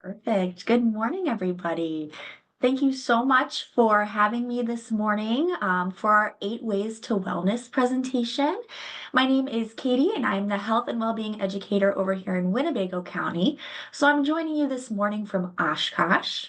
Perfect. Good morning, everybody. Thank you so much for having me this morning for our 8 Ways to Wellness presentation. My name is Katie, and I'm the Health and Wellbeing Educator over here in Winnebago County. So I'm joining you this morning from Oshkosh.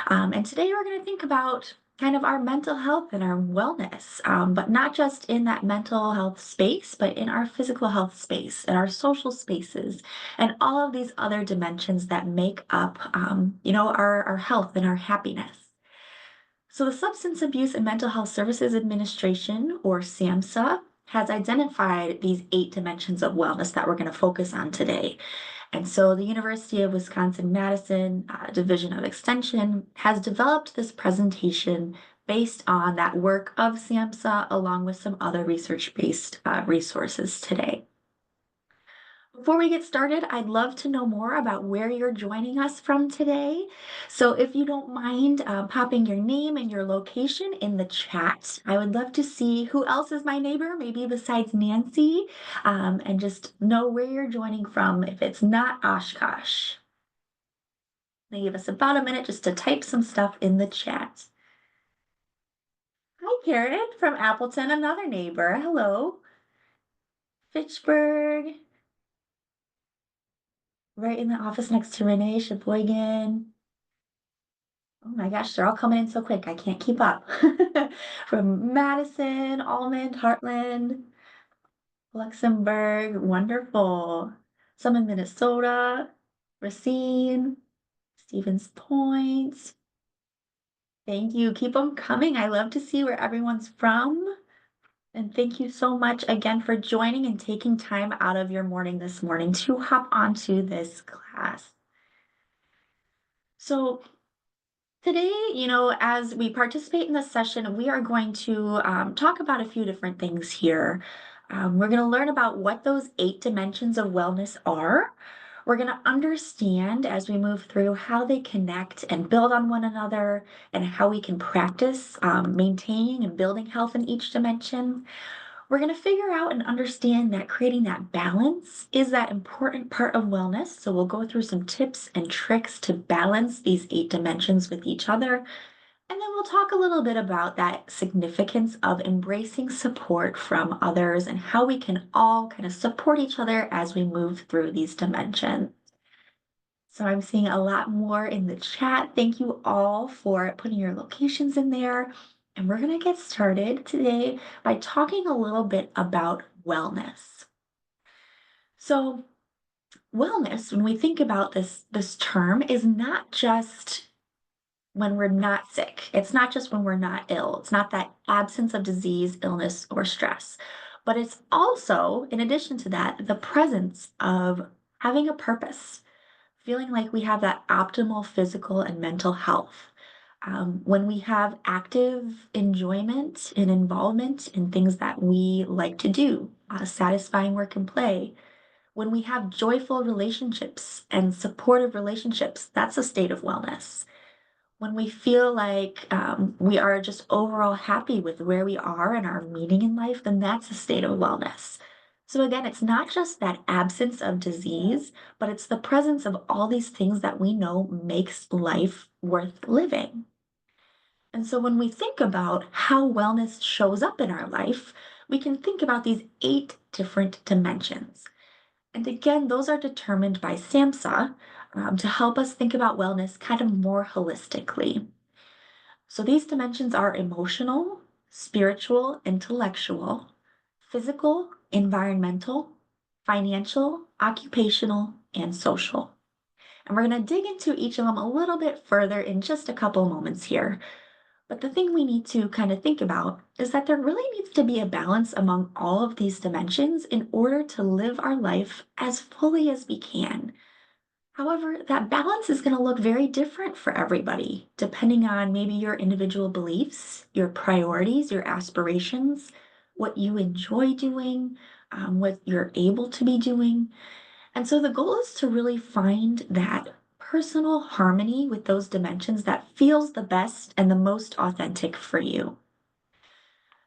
And today we're going to think about kind of our mental health and our wellness, but not just in that mental health space, but in our physical health space and our social spaces and all of these other dimensions that make up, our health and our happiness. So the Substance Abuse and Mental Health Services Administration, or SAMHSA, has identified these 8 dimensions of wellness that we're going to focus on today. And so the University of Wisconsin-Madison Division of Extension has developed this presentation based on that work of SAMHSA along with some other research-based resources today. Before we get started, I'd love to know more about where you're joining us from today. So if you don't mind popping your name and your location in the chat, I would love to see who else is my neighbor, maybe besides Nancy, and just know where you're joining from if it's not Oshkosh. They give us about a minute just to type some stuff in the chat. Hi, Karen from Appleton, another neighbor. Hello. Fitchburg. Right in the office next to Renee Sheboygan. Oh my gosh, they're all coming in so quick. I can't keep up. From Madison, Almond, Heartland, Luxembourg. Wonderful. Some in Minnesota, Racine, Stevens Point. Thank you. Keep them coming. I love to see where everyone's from. And thank you so much again for joining and taking time out of your morning this morning to hop onto this class. So today, as we participate in this session, we are going to talk about a few different things here. We're going to learn about what those 8 dimensions of wellness are. We're going to understand as we move through how they connect and build on one another and how we can practice maintaining and building health in each dimension. We're going to figure out and understand that creating that balance is that important part of wellness. So we'll go through some tips and tricks to balance these 8 dimensions with each other. And then we'll talk a little bit about that significance of embracing support from others and how we can all kind of support each other as we move through these dimensions. So I'm seeing a lot more in the chat. Thank you all for putting your locations in there. And we're going to get started today by talking a little bit about wellness. So wellness, when we think about this term, is not just when we're not sick. It's not just when we're not ill. It's not that absence of disease, illness, or stress. But it's also, in addition to that, the presence of having a purpose, feeling like we have that optimal physical and mental health. When we have active enjoyment and involvement in things that we like to do, satisfying work and play. When we have joyful relationships and supportive relationships, that's a state of wellness. When we feel like we are just overall happy with where we are and our meaning in life, then that's a state of wellness. So again, it's not just that absence of disease, but it's the presence of all these things that we know makes life worth living. And so when we think about how wellness shows up in our life, we can think about these 8 different dimensions. And again, those are determined by SAMHSA to help us think about wellness kind of more holistically. So these dimensions are emotional, spiritual, intellectual, physical, environmental, financial, occupational, and social. And we're going to dig into each of them a little bit further in just a couple moments here. But the thing we need to kind of think about is that there really needs to be a balance among all of these dimensions in order to live our life as fully as we can. However, that balance is going to look very different for everybody, depending on maybe your individual beliefs, your priorities, your aspirations, what you enjoy doing, what you're able to be doing. And so the goal is to really find that personal harmony with those dimensions that feels the best and the most authentic for you.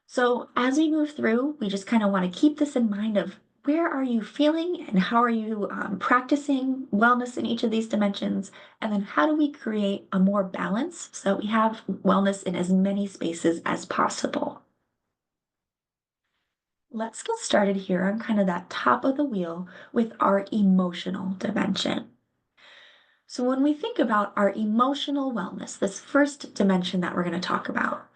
So as we move through, we just kind of want to keep this in mind of where are you feeling and how are you practicing wellness in each of these dimensions? And then how do we create a more balance so that we have wellness in as many spaces as possible? Let's get started here on kind of that top of the wheel with our emotional dimension. So, when we think about our emotional wellness, this first dimension that we're going to talk about,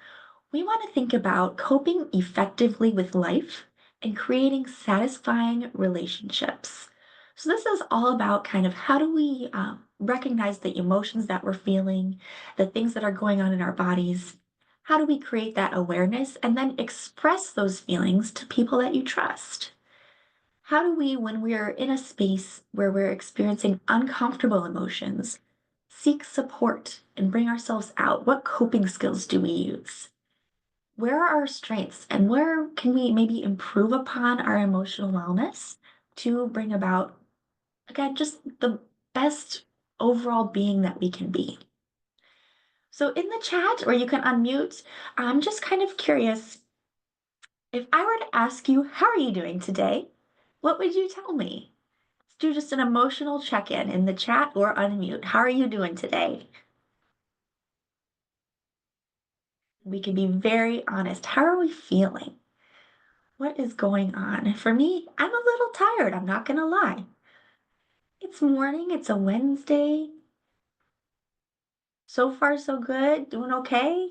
we want to think about coping effectively with life and creating satisfying relationships. So, this is all about kind of how do we recognize the emotions that we're feeling, the things that are going on in our bodies. How do we create that awareness and then express those feelings to people that you trust? How do we, when we're in a space where we're experiencing uncomfortable emotions, seek support and bring ourselves out? What coping skills do we use? Where are our strengths and where can we maybe improve upon our emotional wellness to bring about, again, just the best overall being that we can be? So, in the chat, or you can unmute, I'm just kind of curious if I were to ask you, how are you doing today? What would you tell me? Let's do just an emotional check in the chat or unmute. How are you doing today? We can be very honest. How are we feeling? What is going on? For me, I'm a little tired. I'm not going to lie. It's morning. It's a Wednesday. So far, so good. Doing okay.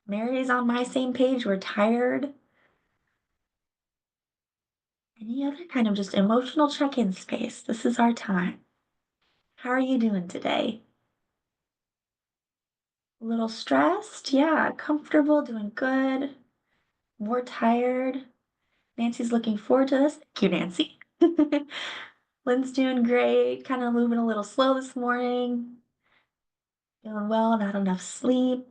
Mary's on my same page. We're tired. Any other kind of just emotional check in space? This is our time. How are you doing today? A little stressed? Yeah. Comfortable? Doing good? More tired? Nancy's looking forward to this. Thank you, Nancy. Lynn's doing great. Kind of moving a little slow this morning. Feeling well, not enough sleep.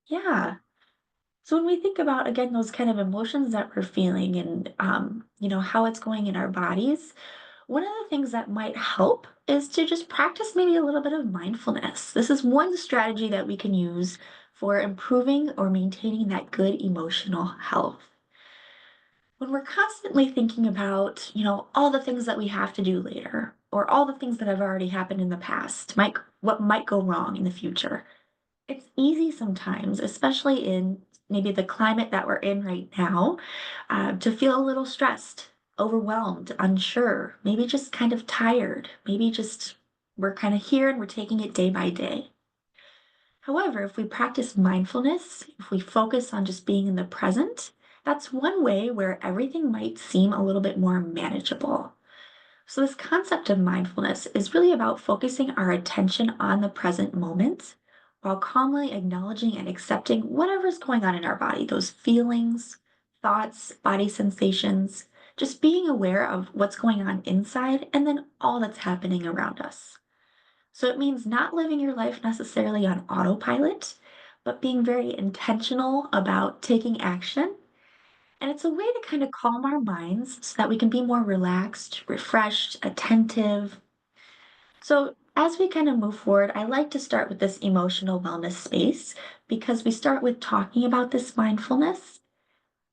Yeah. So when we think about again those kind of emotions that we're feeling and how it's going in our bodies, one of the things that might help is to just practice maybe a little bit of mindfulness. This is one strategy that we can use for improving or maintaining that good emotional health. When we're constantly thinking about, all the things that we have to do later, or all the things that have already happened in the past, what might go wrong in the future, it's easy sometimes, especially in maybe the climate that we're in right now, to feel a little stressed, overwhelmed, unsure, maybe just kind of tired, maybe just we're kind of here and we're taking it day by day. However, if we practice mindfulness, if we focus on just being in the present, that's one way where everything might seem a little bit more manageable. So, this concept of mindfulness is really about focusing our attention on the present moment while calmly acknowledging and accepting whatever's going on in our body, those feelings, thoughts, body sensations, just being aware of what's going on inside and then all that's happening around us. So it means not living your life necessarily on autopilot, but being very intentional about taking action. And it's a way to kind of calm our minds so that we can be more relaxed, refreshed, attentive. So as we kind of move forward, I like to start with this emotional wellness space because we start with talking about this mindfulness.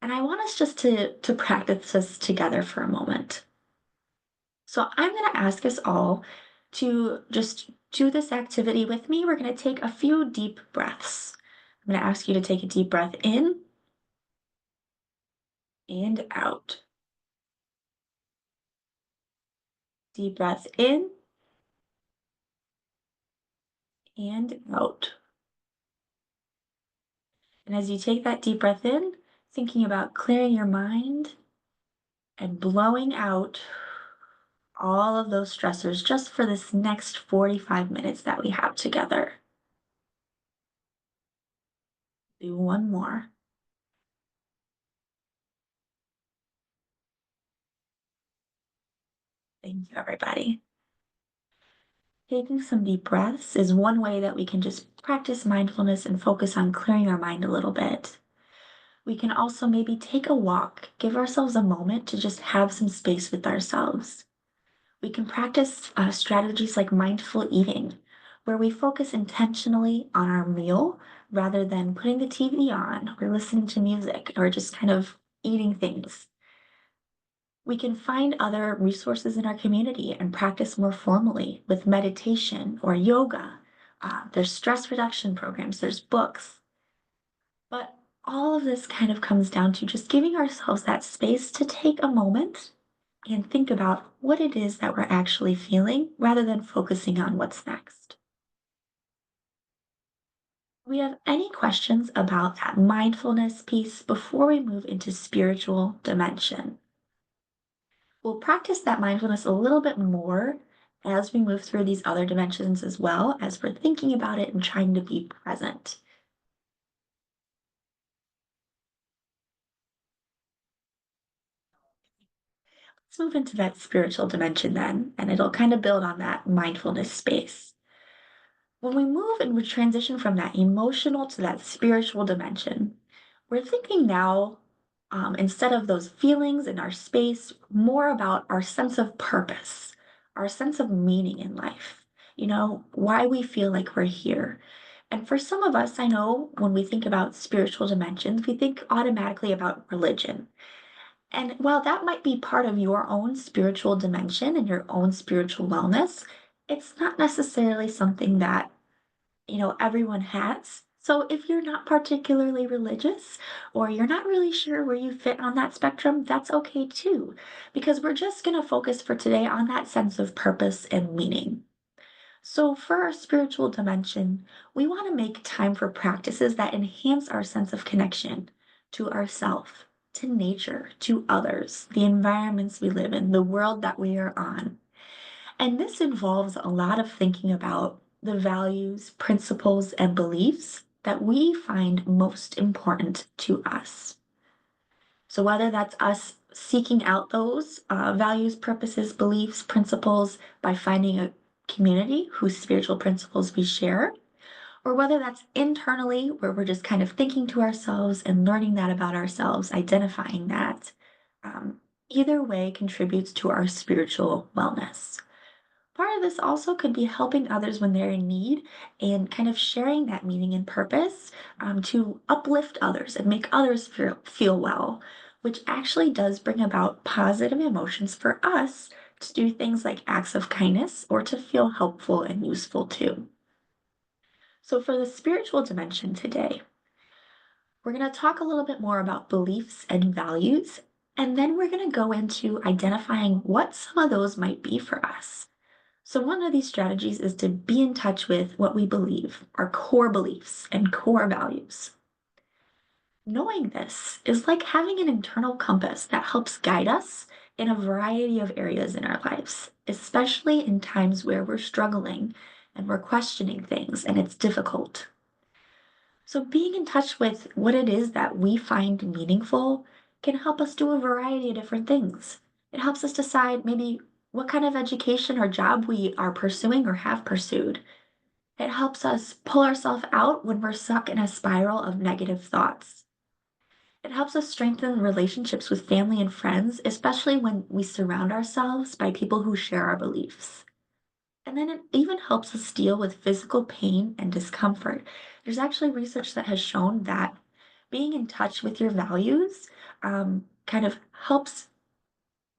And I want us just to practice this together for a moment. So I'm going to ask us all to just do this activity with me. We're going to take a few deep breaths. I'm going to ask you to take a deep breath in and out. Deep breath in and out. And as you take that deep breath in, thinking about clearing your mind and blowing out all of those stressors just for this next 45 minutes that we have together. Do one more. Thank you, everybody. Taking some deep breaths is one way that we can just practice mindfulness and focus on clearing our mind a little bit. We can also maybe take a walk, give ourselves a moment to just have some space with ourselves. We can practice strategies like mindful eating, where we focus intentionally on our meal rather than putting the TV on or listening to music or just kind of eating things. We can find other resources in our community and practice more formally with meditation or yoga. There's stress reduction programs, there's books. But all of this kind of comes down to just giving ourselves that space to take a moment and think about what it is that we're actually feeling rather than focusing on what's next. We have any questions about that mindfulness piece before we move into spiritual dimension? We'll practice that mindfulness a little bit more as we move through these other dimensions as well as we're thinking about it and trying to be present. Let's move into that spiritual dimension then, and it'll kind of build on that mindfulness space. When we move and we transition from that emotional to that spiritual dimension, we're thinking now, instead of those feelings in our space, more about our sense of purpose, our sense of meaning in life, why we feel like we're here. And for some of us, I know when we think about spiritual dimensions, we think automatically about religion. And while that might be part of your own spiritual dimension and your own spiritual wellness, it's not necessarily something that, everyone has. So if you're not particularly religious or you're not really sure where you fit on that spectrum, that's okay too, because we're just going to focus for today on that sense of purpose and meaning. So, for our spiritual dimension, we want to make time for practices that enhance our sense of connection to ourself, to nature, to others, the environments we live in, the world that we are on. And this involves a lot of thinking about the values, principles, and beliefs that we find most important to us. So, whether that's us seeking out those values, purposes, beliefs, principles by finding a community whose spiritual principles we share, or whether that's internally where we're just kind of thinking to ourselves and learning that about ourselves, identifying that, either way contributes to our spiritual wellness. Part of this also could be helping others when they're in need and kind of sharing that meaning and purpose to uplift others and make others feel well, which actually does bring about positive emotions for us to do things like acts of kindness or to feel helpful and useful too. So, for the spiritual dimension today, we're going to talk a little bit more about beliefs and values, and then we're going to go into identifying what some of those might be for us. So, one of these strategies is to be in touch with what we believe, our core beliefs and core values. Knowing this is like having an internal compass that helps guide us in a variety of areas in our lives, especially in times where we're struggling and we're questioning things and it's difficult. So, being in touch with what it is that we find meaningful can help us do a variety of different things. It helps us decide maybe what kind of education or job we are pursuing or have pursued. It helps us pull ourselves out when we're stuck in a spiral of negative thoughts. It helps us strengthen relationships with family and friends, especially when we surround ourselves by people who share our beliefs. And then it even helps us deal with physical pain and discomfort. There's actually research that has shown that being in touch with your values kind of helps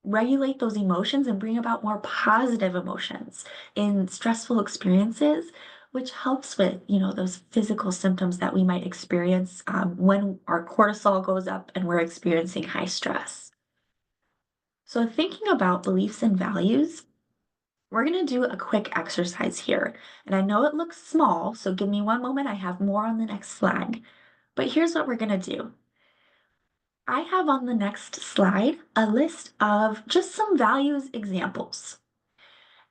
regulate those emotions and bring about more positive emotions in stressful experiences, which helps with, those physical symptoms that we might experience when our cortisol goes up and we're experiencing high stress. So, thinking about beliefs and values, we're going to do a quick exercise here. And I know it looks small, so give me one moment. I have more on the next slide. But here's what we're going to do. I have on the next slide a list of just some values examples.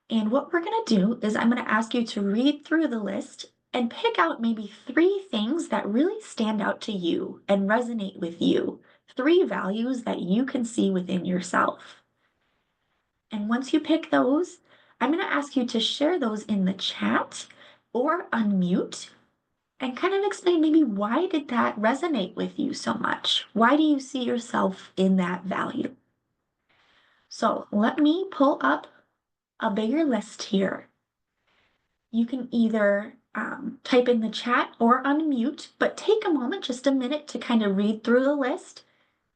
And what we're going to do is I'm going to ask you to read through the list and pick out maybe three things that really stand out to you and resonate with you. Three values that you can see within yourself. And once you pick those, I'm going to ask you to share those in the chat or unmute and kind of explain maybe why did that resonate with you so much? Why do you see yourself in that value? So let me pull up a bigger list here. You can either type in the chat or unmute, but take a moment, just a minute to kind of read through the list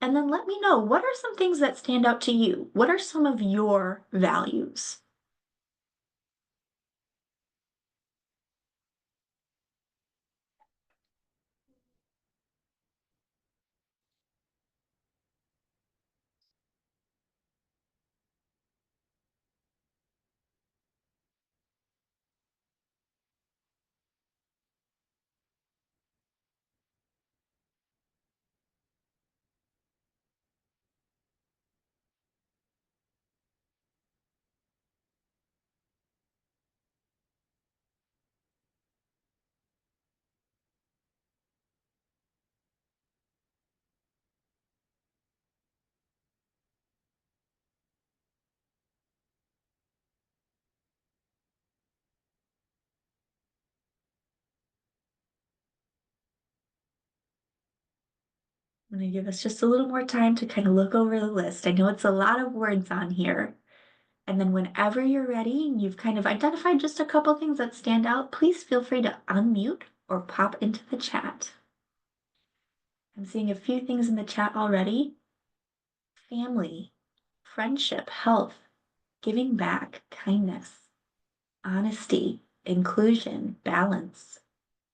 And then let me know, what are some things that stand out to you? What are some of your values? I'm going to give us just a little more time to kind of look over the list. I know it's a lot of words on here. And then whenever you're ready and you've kind of identified just a couple things that stand out, please feel free to unmute or pop into the chat. I'm seeing a few things in the chat already. Family, friendship, health, giving back, kindness, honesty, inclusion, balance,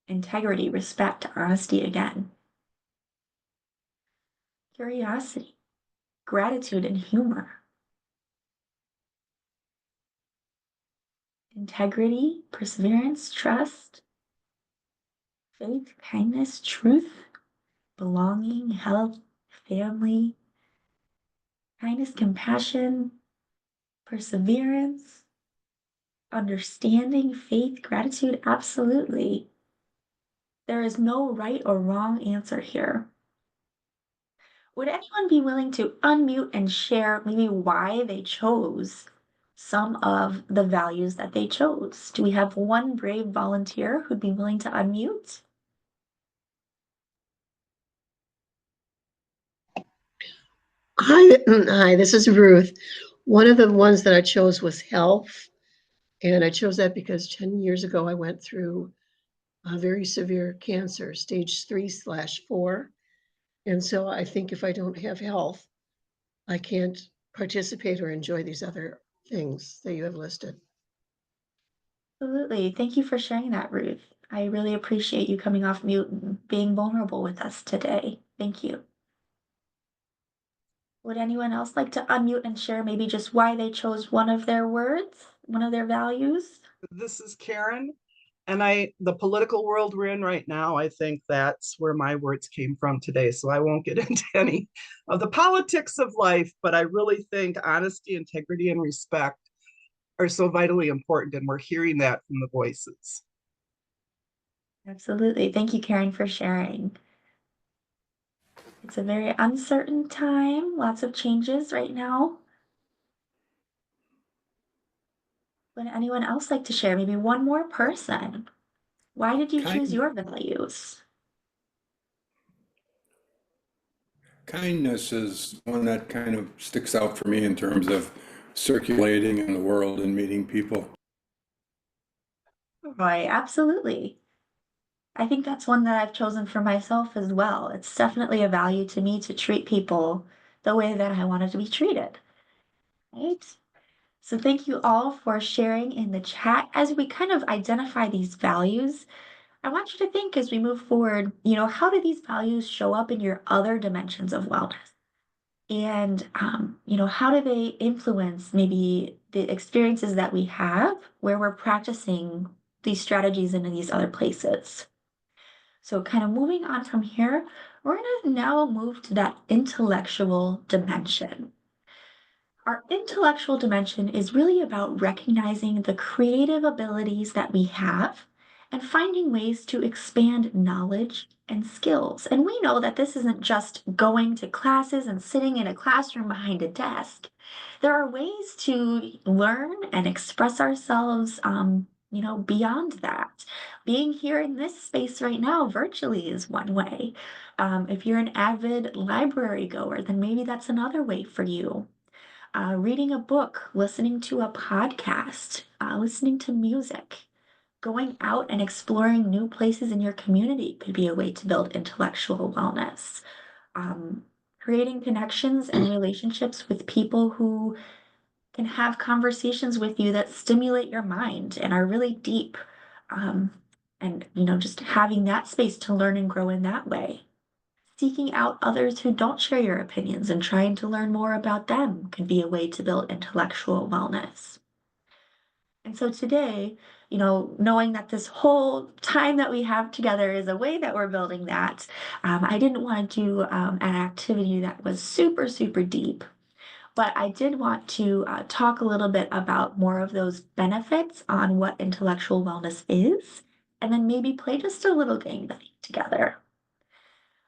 integrity, respect, honesty again, curiosity, gratitude, and humor, integrity, perseverance, trust, faith, kindness, truth, belonging, health, family, kindness, compassion, perseverance, understanding, faith, gratitude. Absolutely. There is no right or wrong answer here. Would anyone be willing to unmute and share maybe why they chose some of the values that they chose? Do we have one brave volunteer who'd be willing to unmute? Hi, hi, this is Ruth. One of the ones that I chose was health. And I chose that because 10 years ago, I went through a very severe cancer, stage 3/4. And so I think if I don't have health, I can't participate or enjoy these other things that you have listed. Absolutely. Thank you for sharing that, Ruth. I really appreciate you coming off mute and being vulnerable with us today. Thank you. Would anyone else like to unmute and share maybe just why they chose one of their words, one of their values? This is Karen. And the political world we're in right now, I think that's where my words came from today. So I won't get into any of the politics of life, but I really think honesty, integrity, and respect are so vitally important. And we're hearing that from the voices. Absolutely. Thank you, Karen, for sharing. It's a very uncertain time, lots of changes right now. Would anyone else like to share? Maybe one more person. Why did you choose Kind, your values? kindness is one that kind of sticks out for me in terms of circulating in the world and meeting people. Right, absolutely. I think that's one that I've chosen for myself as well. It's definitely a value to me to treat people the way that I wanted to be treated, right? So thank you all for sharing in the chat. As we kind of identify these values, I want you to think as we move forward, how do these values show up in your other dimensions of wellness? And, how do they influence maybe the experiences that we have where we're practicing these strategies in these other places? So, kind of moving on from here, we're going to now move to that intellectual dimension. Our intellectual dimension is really about recognizing the creative abilities that we have and finding ways to expand knowledge and skills. And we know that this isn't just going to classes and sitting in a classroom behind a desk. There are ways to learn and express ourselves, beyond that. Being here in this space right now virtually is one way. If you're an avid library goer, then maybe that's another way for you. Reading a book, listening to a podcast, listening to music, going out and exploring new places in your community could be a way to build intellectual wellness. Um, creating connections and relationships with people who can have conversations with you that stimulate your mind and are really deep. Um, and, just having that space to learn and grow in that way. Seeking out others who don't share your opinions and trying to learn more about them can be a way to build intellectual wellness. And so today, knowing that this whole time that we have together is a way that we're building that, I didn't want to do an activity that was super, super deep, but I did want to talk a little bit about more of those benefits on what intellectual wellness is, and then maybe play just a little game together.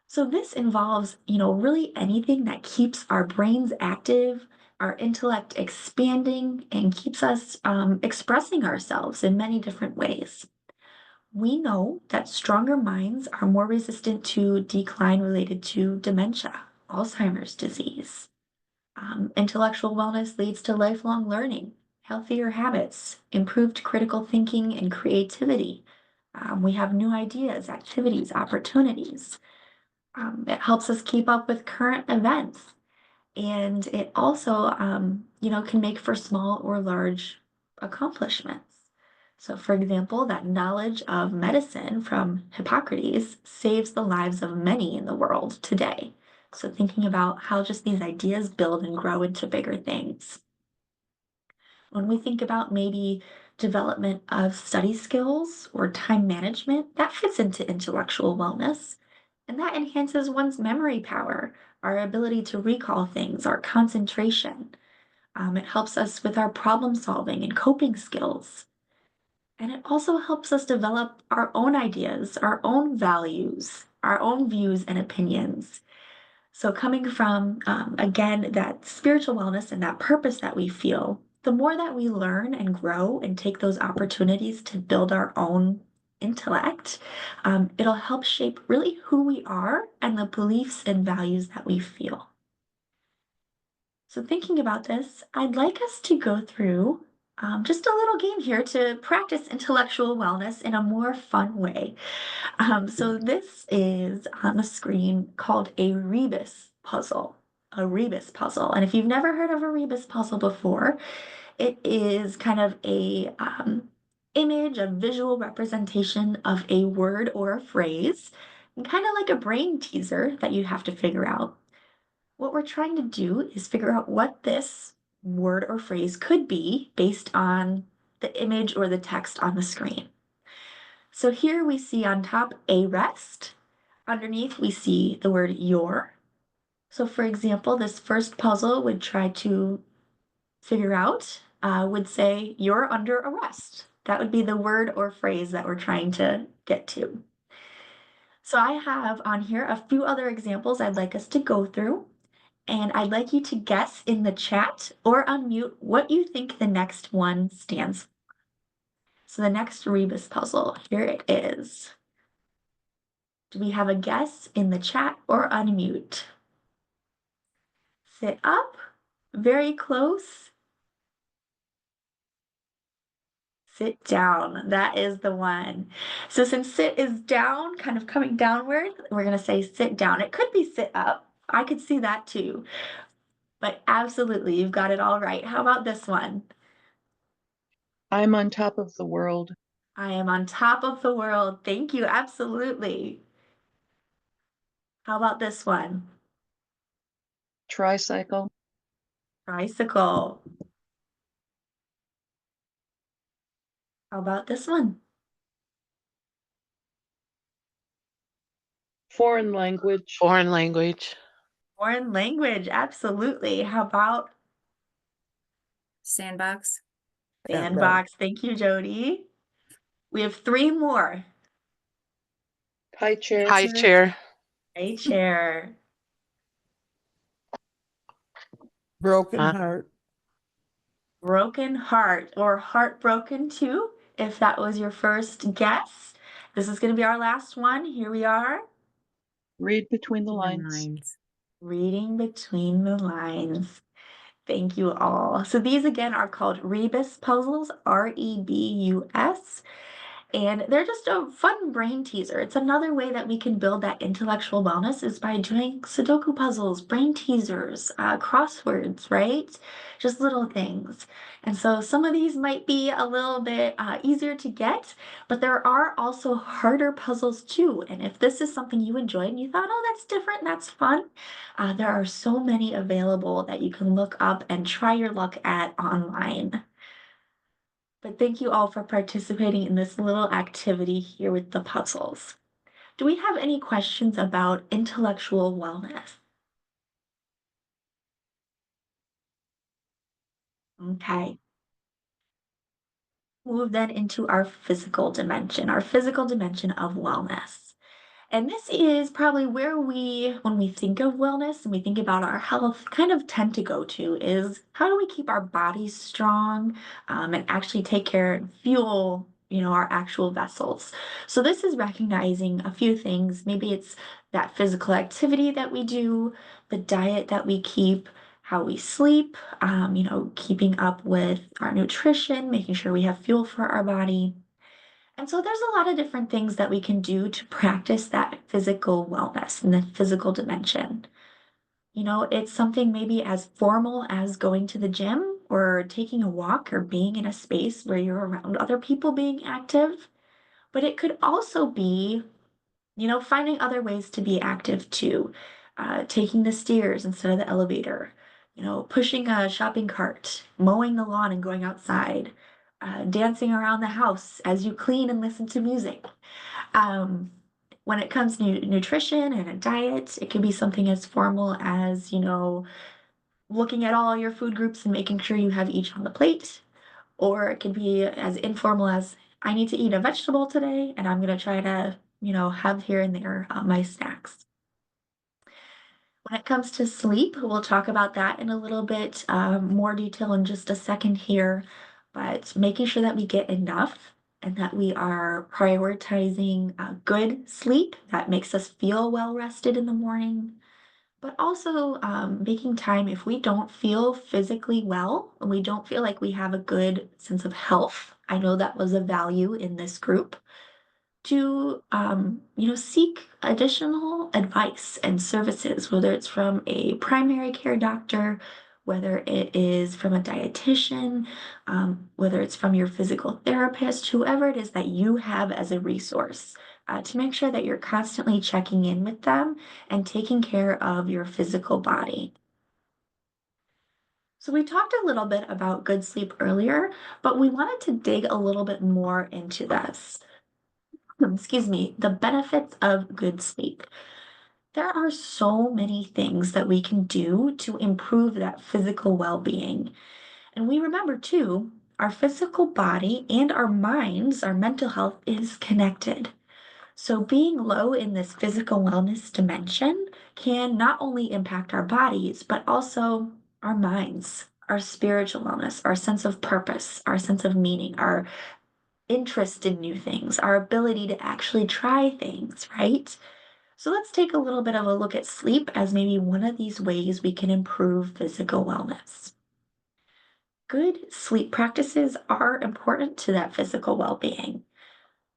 So this involves, really anything that keeps our brains active, our intellect expanding, and keeps us expressing ourselves in many different ways. We know that stronger minds are more resistant to decline related to dementia, Alzheimer's disease. Intellectual wellness leads to lifelong learning, healthier habits, improved critical thinking, and creativity. We have new ideas, activities, opportunities. It helps us keep up with current events. And it also, can make for small or large accomplishments. So, for example, that knowledge of medicine from Hippocrates saves the lives of many in the world today. So, thinking about how just these ideas build and grow into bigger things. When we think about maybe development of study skills or time management, that fits into intellectual wellness. And that enhances one's memory power, our ability to recall things, our concentration. It helps us with our problem solving and coping skills. And it also helps us develop our own ideas, our own values, our own views and opinions. So, coming from, again, that spiritual wellness and that purpose that we feel, the more that we learn and grow and take those opportunities to build our own intellect, it'll help shape really who we are and the beliefs and values that we feel. So, thinking about this, I'd like us to go through just a little game here to practice intellectual wellness in a more fun way. So this is on the screen called a rebus puzzle. A rebus puzzle. And if you've never heard of a rebus puzzle before, it is kind of a image, a visual representation of a word or a phrase, and kind of like a brain teaser that you have to figure out. What we're trying to do is figure out what this word or phrase could be based on the image or the text on the screen. So here we see on top a rest. Underneath we see the word your. So for example, this first puzzle would try to figure out, would say you're under arrest. That would be the word or phrase that we're trying to get to. So I have on here a few other examples I'd like us to go through. And I'd like you to guess in the chat or unmute what you think the next one stands for. So the next rebus puzzle, here it is. Do we have a guess in the chat or unmute? Sit up, very close. Sit down, that is the one. So since sit is down, kind of coming downward, we're gonna say sit down. It could be sit up. I could see that too. But absolutely, you've got it all right. How about this one? I'm on top of the world. I am on top of the world. Thank you, absolutely. How about this one? Tricycle. Tricycle. How about this one? Foreign language. Foreign language. Foreign language, absolutely. How about Sandbox. sandbox? Thank you, Jody. We have three more. High chair. High chair. A chair. Broken heart. Broken heart or heartbroken too, if that was your first guess. This is going to be our last one. Here we are. Read between the lines. Reading between the lines. Thank you all. So these again are called rebus puzzles, R-E-B-U-S. And they're just a fun brain teaser. It's another way that we can build that intellectual wellness is by doing Sudoku puzzles, brain teasers, crosswords, right? Just little things. And so some of these might be a little bit easier to get, but there are also harder puzzles too. And if this is something you enjoyed and you thought, oh, that's different, that's fun, there are so many available that you can look up and try your luck at online. But thank you all for participating in this little activity here with the puzzles. Do we have any questions about intellectual wellness? Okay. Move then into our physical dimension of wellness. And this is probably where when we think of wellness and we think about our health, kind of tend to go to is how do we keep our bodies strong and actually take care and fuel, our actual vessels. So this is recognizing a few things. Maybe it's that physical activity that we do, the diet that we keep, how we sleep, keeping up with our nutrition, making sure we have fuel for our body. And so there's a lot of different things that we can do to practice that physical wellness and the physical dimension. It's something maybe as formal as going to the gym or taking a walk or being in a space where you're around other people being active. But it could also be, finding other ways to be active too. Taking the stairs instead of the elevator, pushing a shopping cart, mowing the lawn and going outside, dancing around the house as you clean and listen to music. Um, when it comes to nutrition and a diet, it can be something as formal as, looking at all your food groups and making sure you have each on the plate. Or it could be as informal as I need to eat a vegetable today and I'm going to try to, have here and there my snacks. When it comes to sleep, we'll talk about that in a little bit more detail in just a second here, but making sure that we get enough and that we are prioritizing good sleep that makes us feel well rested in the morning, but also making time if we don't feel physically well and we don't feel like we have a good sense of health. I know that was a value in this group to seek additional advice and services, whether it's from a primary care doctor, whether it is from a dietitian, whether it's from your physical therapist, whoever it is that you have as a resource, to make sure that you're constantly checking in with them and taking care of your physical body. So we talked a little bit about good sleep earlier, but we wanted to dig a little bit more into this. Excuse me, the benefits of good sleep. There are so many things that we can do to improve that physical well-being. And we remember too, our physical body and our minds, our mental health is connected. So being low in this physical wellness dimension can not only impact our bodies, but also our minds, our spiritual wellness, our sense of purpose, our sense of meaning, our interest in new things, our ability to actually try things, right? So let's take a little bit of a look at sleep as maybe one of these ways we can improve physical wellness. Good sleep practices are important to that physical well-being.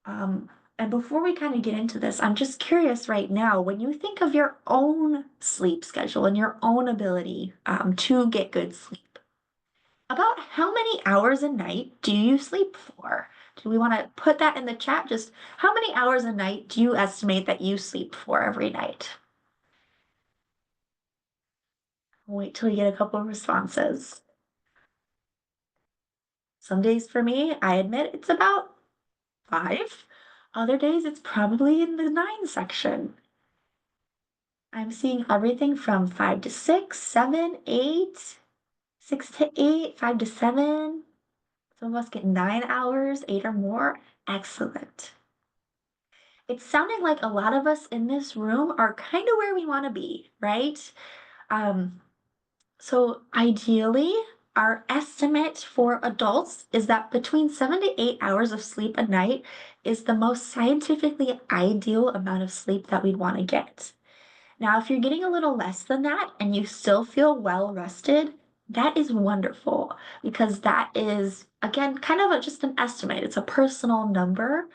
Um, and before we kind of get into this, I'm just curious right now, when you think of your own sleep schedule and your own ability to get good sleep, about how many hours a night do you sleep for? Do we want to put that in the chat? Just how many hours a night do you estimate that you sleep for every night? We'll wait till you get a couple of responses. Some days for me, I admit it's about 5. Other days, it's probably in the 9 section. I'm seeing everything from 5 to 6, 7, 8, 6 to 8, 5 to 7. Some of us get 9 hours, 8 or more. Excellent. It's sounding like a lot of us in this room are kind of where we want to be, right? Um, so ideally, our estimate for adults is that between 7 to 8 hours of sleep a night is the most scientifically ideal amount of sleep that we'd want to get. Now, if you're getting a little less than that and you still feel well rested, That is wonderful because that is, again, kind of just an estimate. It's a personal number.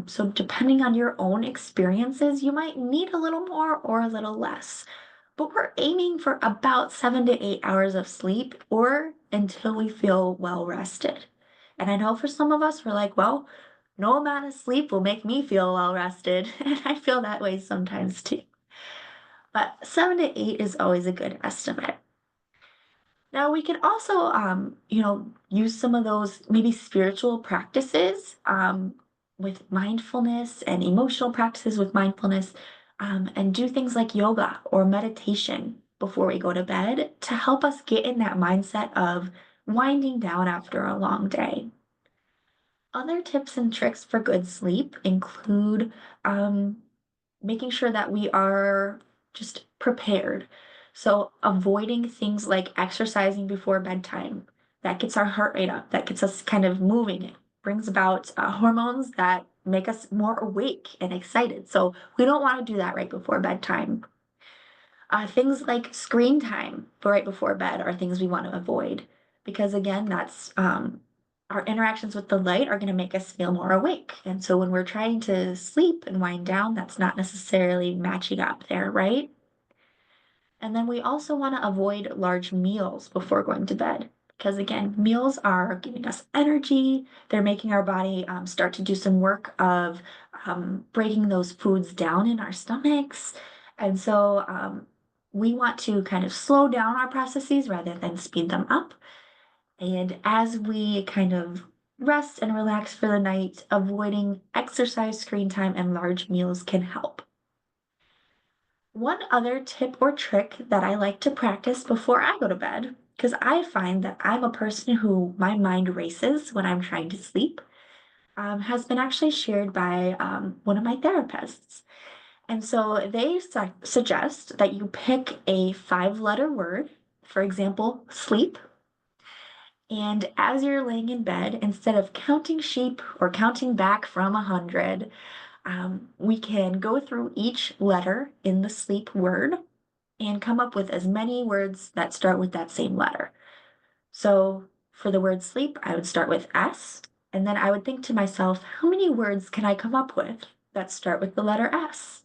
So depending on your own experiences, you might need a little more or a little less. But we're aiming for about 7 to 8 hours of sleep or until we feel well rested. And I know for some of us, we're like, well, no amount of sleep will make me feel well rested. And I feel that way sometimes too. But 7 to 8 is always a good estimate. Now we could also, use some of those maybe spiritual practices with mindfulness and emotional practices with mindfulness, and do things like yoga or meditation before we go to bed to help us get in that mindset of winding down after a long day. Other tips and tricks for good sleep include um, making sure that we are just prepared. So, avoiding things like exercising before bedtime. That gets our heart rate up, that gets us kind of moving. It brings about hormones that make us more awake and excited. So, we don't want to do that right before bedtime. Things like screen time for right before bed are things we want to avoid because, again, that's our interactions with the light are going to make us feel more awake. And so when we're trying to sleep and wind down, that's not necessarily matching up there, right? And then we also want to avoid large meals before going to bed because, again, meals are giving us energy. They're making our body start to do some work of breaking those foods down in our stomachs. And so we want to kind of slow down our processes rather than speed them up. And as we kind of rest and relax for the night, avoiding exercise, screen time, and large meals can help. One other tip or trick that I like to practice before I go to bed, because I find that I'm a person who my mind races when I'm trying to sleep, has been actually shared by one of my therapists. And so they suggest that you pick a 5 letter word, for example, sleep. And as you're laying in bed, instead of counting sheep or counting back from 100, we can go through each letter in the sleep word and come up with as many words that start with that same letter. So for the word sleep, I would start with S, and then I would think to myself, how many words can I come up with that start with the letter S?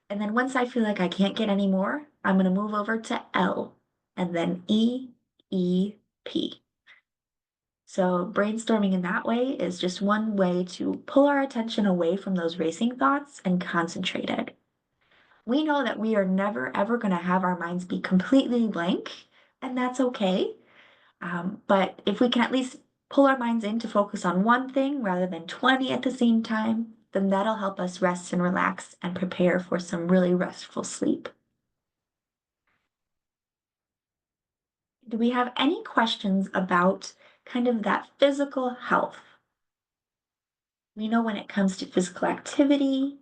And then once I feel like I can't get any more, I'm going to move over to L and then E, E, P. So brainstorming in that way is just one way to pull our attention away from those racing thoughts and concentrate it. We know that we are never ever going to have our minds be completely blank, and that's okay. But if we can at least pull our minds in to focus on one thing rather than 20 at the same time, then that'll help us rest and relax and prepare for some really restful sleep. Do we have any questions about kind of that physical health? We know when it comes to physical activity,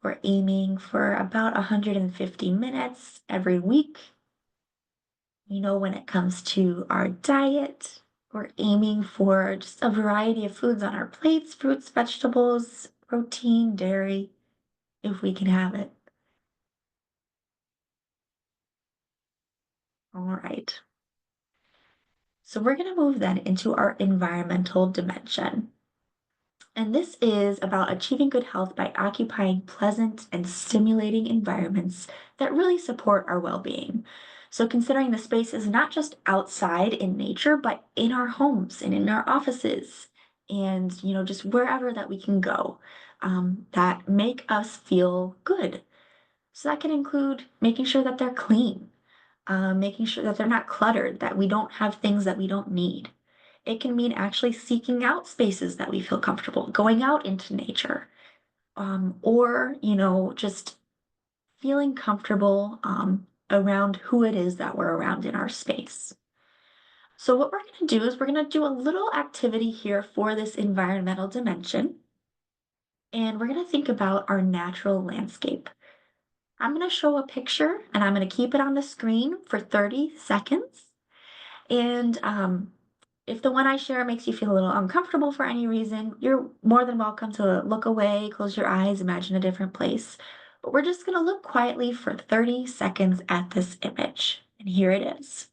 we're aiming for about 150 minutes every week. You know, when it comes to our diet, we're aiming for just a variety of foods on our plates, fruits, vegetables, protein, dairy, if we can have it. All right. So we're going to move then into our environmental dimension. And this is about achieving good health by occupying pleasant and stimulating environments that really support our well being. So, considering the space is not just outside in nature, but in our homes and in our offices and, just wherever that we can go that make us feel good. So, that can include making sure that they're clean, making sure that they're not cluttered, that we don't have things that we don't need. It can mean actually seeking out spaces that we feel comfortable, going out into nature, or, just feeling comfortable around who it is that we're around in our space. So, what we're going to do is we're going to do a little activity here for this environmental dimension, and we're going to think about our natural landscape. I'm going to show a picture and I'm going to keep it on the screen for 30 seconds. And if the one I share makes you feel a little uncomfortable for any reason, you're more than welcome to look away, close your eyes, imagine a different place. But we're just going to look quietly for 30 seconds at this image. And here it is.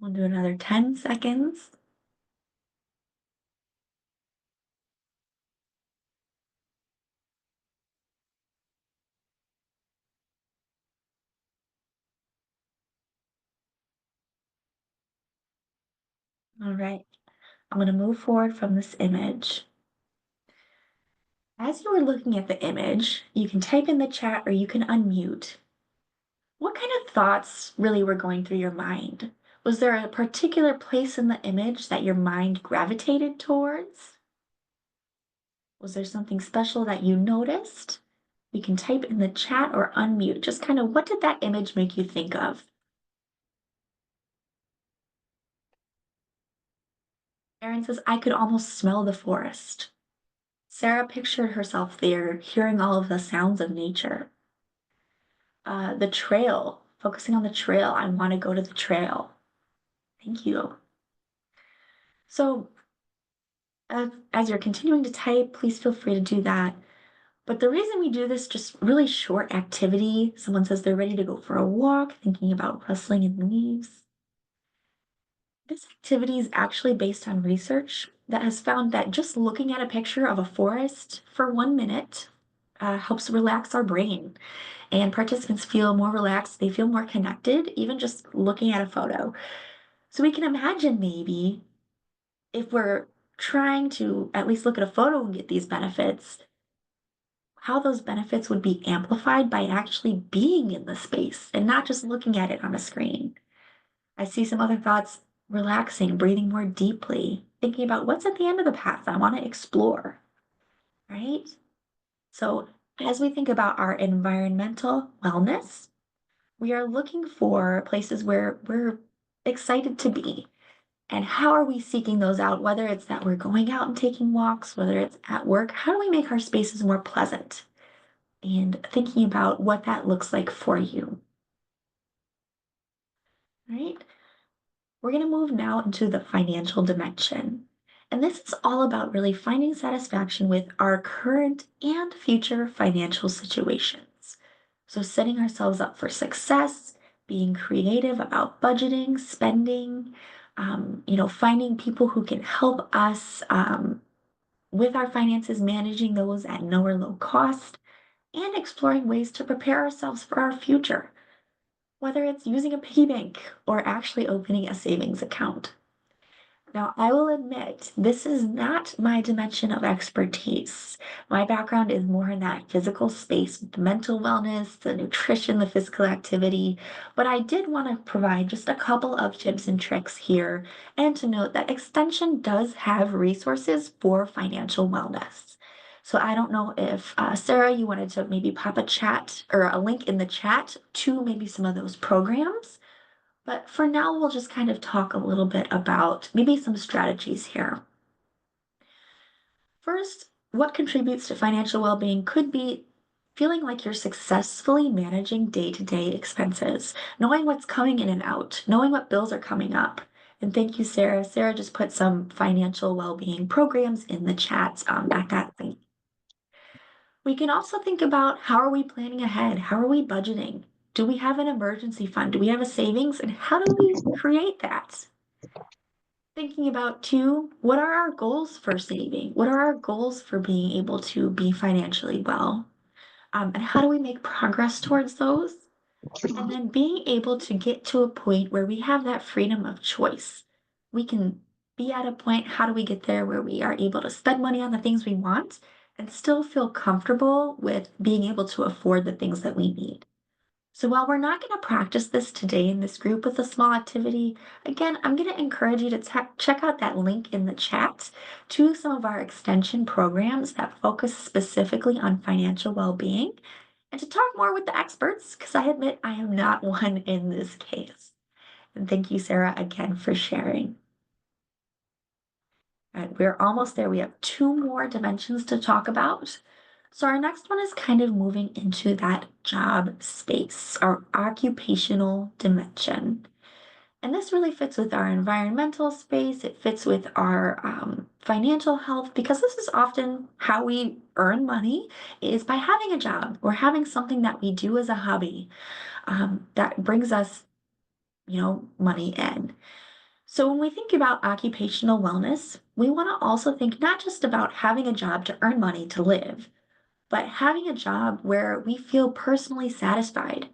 We'll do another 10 seconds. All right, I'm going to move forward from this image. As you were looking at the image, you can type in the chat or you can unmute. What kind of thoughts really were going through your mind? Was there a particular place in the image that your mind gravitated towards? Was there something special that you noticed? You can type in the chat or unmute. Just kind of what did that image make you think of? Erin says, I could almost smell the forest. Sarah pictured herself there, hearing all of the sounds of nature. The trail, focusing on the trail. I want to go to the trail. Thank you. So, as you're continuing to type, please feel free to do that. But the reason we do this just really short activity, someone says they're ready to go for a walk, thinking about rustling in the leaves. This activity is actually based on research that has found that just looking at a picture of a forest for 1 minute helps relax our brain. And participants feel more relaxed, they feel more connected, even just looking at a photo. So we can imagine maybe if we're trying to at least look at a photo and get these benefits, how those benefits would be amplified by actually being in the space and not just looking at it on a screen. I see some other thoughts: relaxing, breathing more deeply, thinking about what's at the end of the path I want to explore, right? So, as we think about our environmental wellness, we are looking for places where we're excited to be. And how are we seeking those out? Whether it's that we're going out and taking walks, whether it's at work, how do we make our spaces more pleasant? And thinking about what that looks like for you, right? We're going to move now into the financial dimension. And this is all about really finding satisfaction with our current and future financial situations. So, setting ourselves up for success, being creative about budgeting, spending, finding people who can help us with our finances, managing those at no or low cost, and exploring ways to prepare ourselves for our future, whether it's using a piggy bank or actually opening a savings account. Now, I will admit, this is not my dimension of expertise. My background is more in that physical space, the mental wellness, the nutrition, the physical activity. But I did want to provide just a couple of tips and tricks here, and to note that Extension does have resources for financial wellness. So I don't know if Sarah, you wanted to maybe pop a chat or a link in the chat to maybe some of those programs. But for now, we'll just kind of talk a little bit about maybe some strategies here. First, what contributes to financial well-being could be feeling like you're successfully managing day-to-day expenses, knowing what's coming in and out, knowing what bills are coming up. And thank you, Sarah. Sarah just put some financial well-being programs in the chat at that link. We can also think about, how are we planning ahead? How are we budgeting? Do we have an emergency fund? Do we have a savings? And how do we create that? Thinking about too, what are our goals for saving? What are our goals for being able to be financially well? And how do we make progress towards those? And then being able to get to a point where we have that freedom of choice. We can be at a point, how do we get there where we are able to spend money on the things we want and still feel comfortable with being able to afford the things that we need? So while we're not going to practice this today in this group with a small activity, again, I'm going to encourage you to check out that link in the chat to some of our extension programs that focus specifically on financial well-being, and to talk more with the experts, because I admit I am not one in this case. And thank you, Sarah, again for sharing. All right, we're almost there. We have two more dimensions to talk about. So our next one is kind of moving into that job space, our occupational dimension. And this really fits with our environmental space. It fits with our financial health, because this is often how we earn money, is by having a job or having something that we do as a hobby that brings us, money in. So when we think about occupational wellness, we want to also think not just about having a job to earn money to live, but having a job where we feel personally satisfied,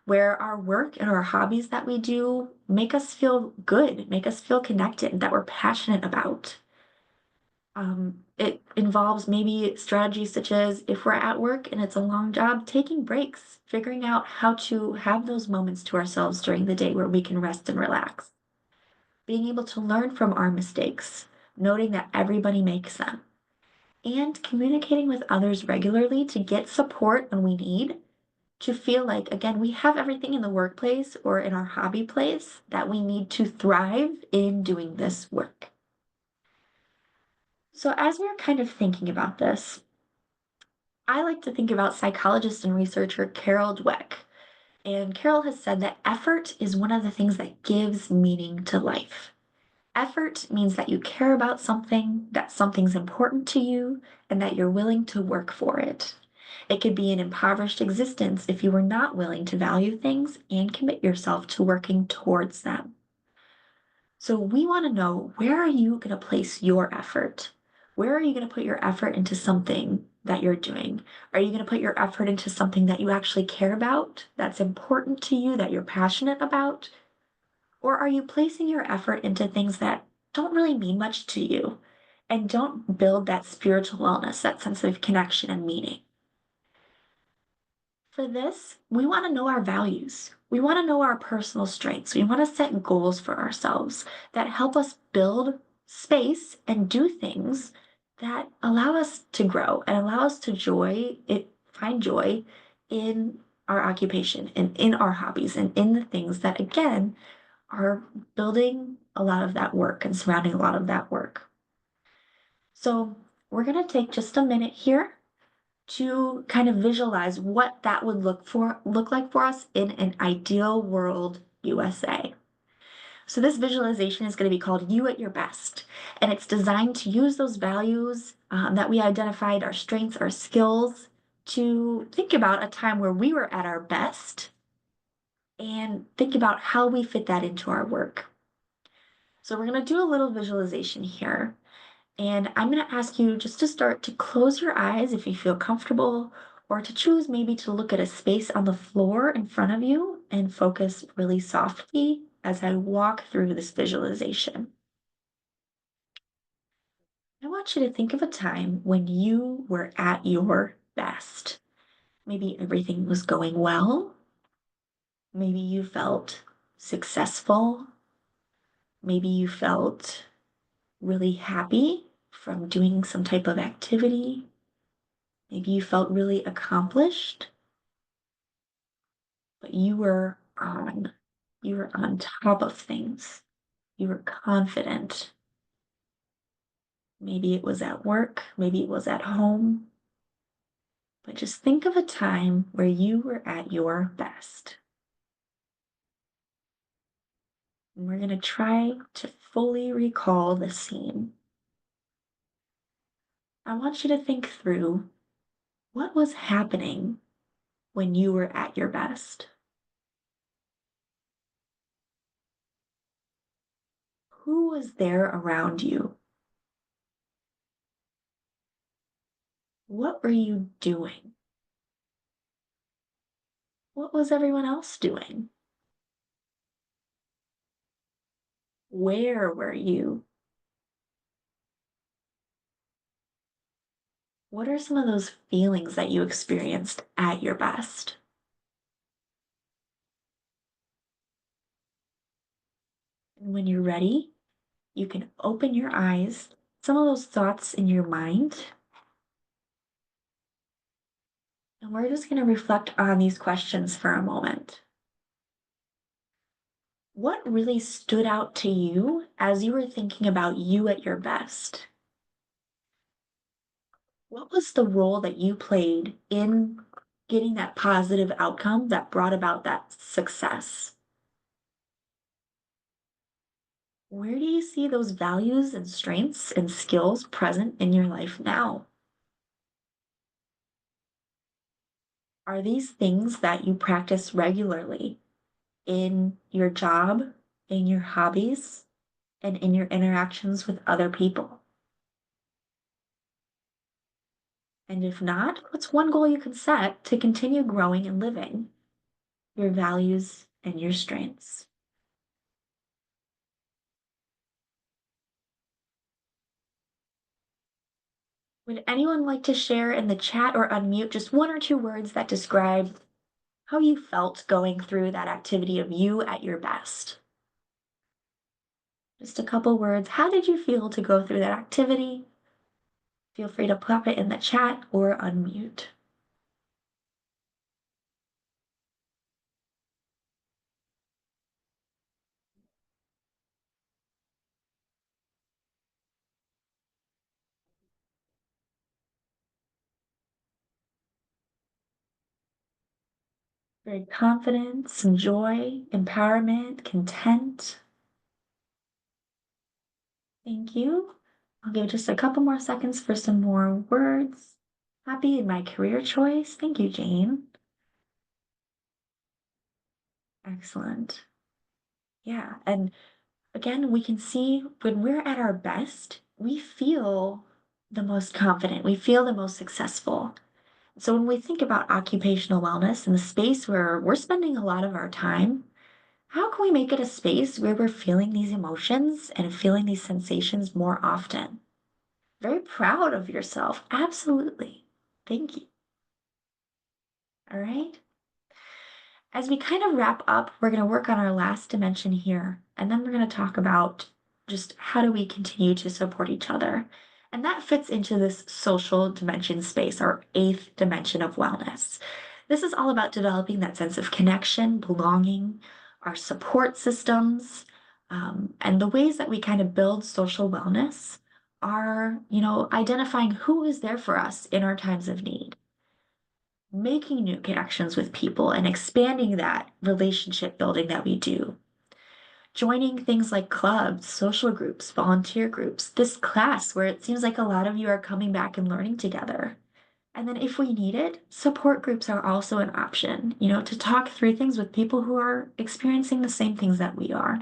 where our work and our hobbies that we do make us feel good, make us feel connected, that we're passionate about. It involves maybe strategies such as if we're at work and it's a long job, taking breaks, figuring out how to have those moments to ourselves during the day where we can rest and relax, being able to learn from our mistakes, noting that everybody makes them, and communicating with others regularly to get support when we need, to feel like, again, we have everything in the workplace or in our hobby place that we need to thrive in doing this work. So, as we're kind of thinking about this, I like to think about psychologist and researcher Carol Dweck. And Carol has said that effort is one of the things that gives meaning to life. Effort means that you care about something, that something's important to you, and that you're willing to work for it. It could be an impoverished existence if you were not willing to value things and commit yourself to working towards them. So we want to know, where are you going to place your effort? Where are you going to put your effort into something that you're doing? Are you going to put your effort into something that you actually care about, that's important to you, that you're passionate about? Or are you placing your effort into things that don't really mean much to you and don't build that spiritual wellness, that sense of connection and meaning? For this, we want to know our values. We want to know our personal strengths. We want to set goals for ourselves that help us build space and do things that allow us to grow and allow us to find joy in our occupation and in our hobbies and in the things that, again, are building a lot of that work and surrounding a lot of that work. So we're going to take just a minute here to kind of visualize what that would look like for us in an ideal world USA. So this visualization is going to be called You at Your Best, and it's designed to use those values that we identified, our strengths, our skills, to think about a time where we were at our best and think about how we fit that into our work. So we're going to do a little visualization here. And I'm going to ask you just to start to close your eyes if you feel comfortable, or to choose maybe to look at a space on the floor in front of you and focus really softly as I walk through this visualization. I want you to think of a time when you were at your best. Maybe everything was going well. Maybe you felt successful. Maybe you felt really happy from doing some type of activity. Maybe you felt really accomplished, but you were on top of things. You were confident. Maybe it was at work, maybe it was at home, but just think of a time where you were at your best. And we're going to try to fully recall the scene. I want you to think through what was happening when you were at your best. Who was there around you? What were you doing? What was everyone else doing? Where were you? What are some of those feelings that you experienced at your best? And when you're ready, you can open your eyes, some of those thoughts in your mind, and we're just going to reflect on these questions for a moment. What really stood out to you as you were thinking about you at your best? What was the role that you played in getting that positive outcome that brought about that success? Where do you see those values and strengths and skills present in your life now? Are these things that you practice regularly in your job, in your hobbies? and in your interactions with other people? And if not, what's one goal you can set to continue growing and living your values and your strengths? Would anyone like to share in the chat or unmute just one or two words that describe how you felt going through that activity of you at your best? Just a couple words. How did you feel to go through that activity? Feel free to pop it in the chat or unmute. Very confident, some joy, empowerment, content. Thank you. I'll give just a couple more seconds for some more words. Happy in my career choice. Thank you, Jane. Excellent. Yeah. And again, we can see when we're at our best, we feel the most confident, we feel the most successful. So when we think about occupational wellness and the space where we're spending a lot of our time, how can we make it a space where we're feeling these emotions and feeling these sensations more often? Very proud of yourself. Absolutely. Thank you. All right. As we kind of wrap up, we're going to work on our last dimension here, and then we're going to talk about just how do we continue to support each other. And that fits into this social dimension space, our eighth dimension of wellness. This is all about developing that sense of connection, belonging, our support systems, and the ways that we kind of build social wellness are, identifying who is there for us in our times of need, making new connections with people and expanding that relationship building that we do. Joining things like clubs, social groups, volunteer groups, this class where it seems like a lot of you are coming back and learning together. And then if we need it, support groups are also an option, to talk through things with people who are experiencing the same things that we are.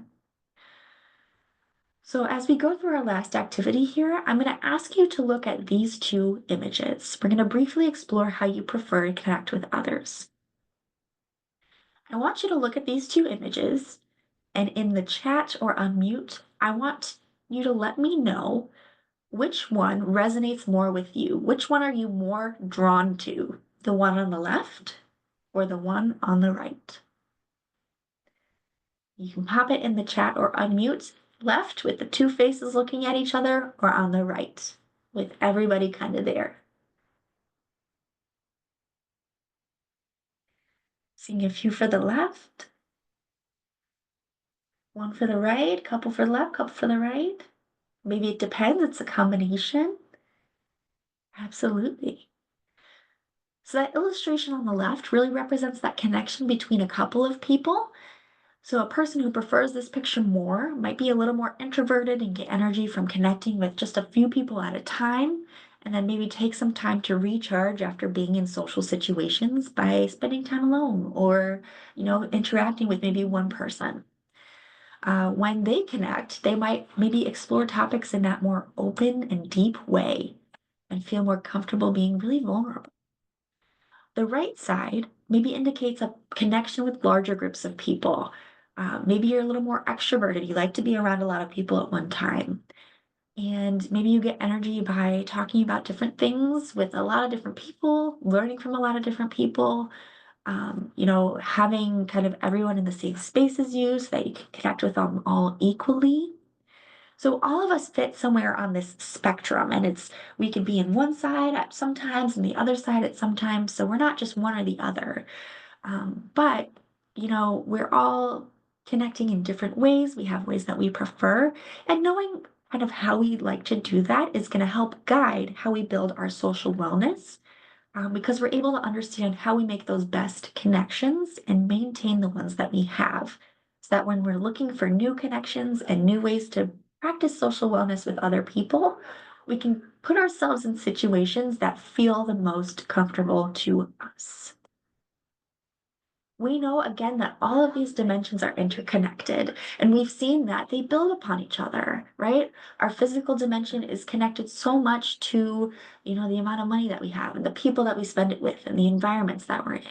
So as we go through our last activity here, I'm going to ask you to look at these two images. We're going to briefly explore how you prefer to connect with others. I want you to look at these two images, and in the chat or unmute, I want you to let me know which one resonates more with you. Which one are you more drawn to? The one on the left or the one on the right? You can pop it in the chat or unmute. Left with the two faces looking at each other, or on the right with everybody kind of there. Seeing a few for the left, one for the right, couple for the left, couple for the right. Maybe it depends, it's a combination. Absolutely. So that illustration on the left really represents that connection between a couple of people. So a person who prefers this picture more might be a little more introverted and get energy from connecting with just a few people at a time, and then maybe take some time to recharge after being in social situations by spending time alone or, interacting with maybe one person. When they connect, they might maybe explore topics in that more open and deep way and feel more comfortable being really vulnerable. The right side maybe indicates a connection with larger groups of people. Maybe you're a little more extroverted. You like to be around a lot of people at one time. And maybe you get energy by talking about different things with a lot of different people, learning from a lot of different people, having kind of everyone in the same space as you so that you can connect with them all equally. So all of us fit somewhere on this spectrum, and we can be in one side at sometimes and the other side at sometimes. So we're not just one or the other. But we're all connecting in different ways. We have ways that we prefer, and knowing kind of how we like to do that is going to help guide how we build our social wellness. Because we're able to understand how we make those best connections and maintain the ones that we have. So that when we're looking for new connections and new ways to practice social wellness with other people, we can put ourselves in situations that feel the most comfortable to us. We know again that all of these dimensions are interconnected, and we've seen that they build upon each other, right? Our physical dimension is connected so much to, the amount of money that we have and the people that we spend it with and the environments that we're in.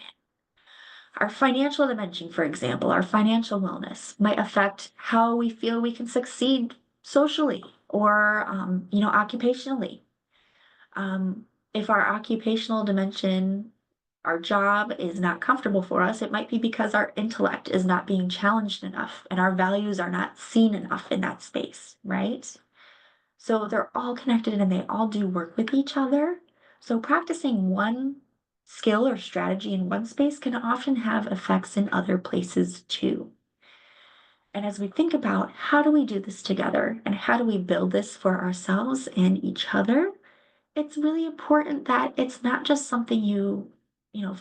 Our financial dimension, for example, our financial wellness might affect how we feel we can succeed socially or, occupationally. If our occupational dimension, our job is not comfortable for us, it might be because our intellect is not being challenged enough and our values are not seen enough in that space, right? So they're all connected and they all do work with each other. So practicing one skill or strategy in one space can often have effects in other places too. And as we think about how do we do this together and how do we build this for ourselves and each other, it's really important that it's not just something you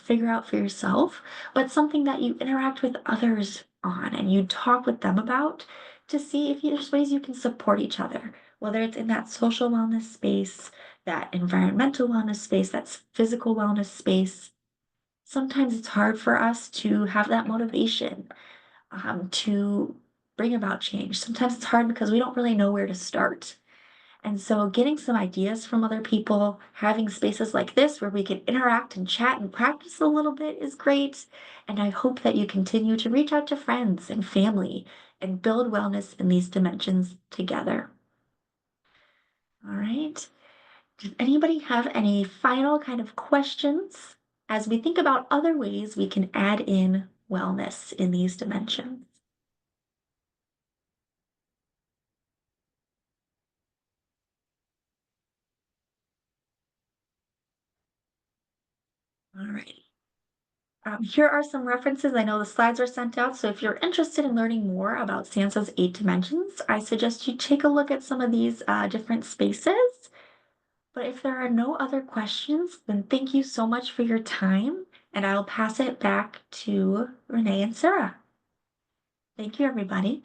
figure out for yourself, but something that you interact with others on and you talk with them about to see if there's ways you can support each other, whether it's in that social wellness space, that environmental wellness space, that's physical wellness space. Sometimes it's hard for us to have that motivation to bring about change. Sometimes it's hard because we don't really know where to start. And so getting some ideas from other people, having spaces like this where we can interact and chat and practice a little bit is great. And I hope that you continue to reach out to friends and family and build wellness in these dimensions together. All right. Does anybody have any final kind of questions as we think about other ways we can add in wellness in these dimensions? All right. Here are some references. I know the slides are sent out, so if you're interested in learning more about Sansa's 8 dimensions, I suggest you take a look at some of these different spaces. But if there are no other questions, then thank you so much for your time, and I'll pass it back to Renee and Sarah. Thank you, everybody.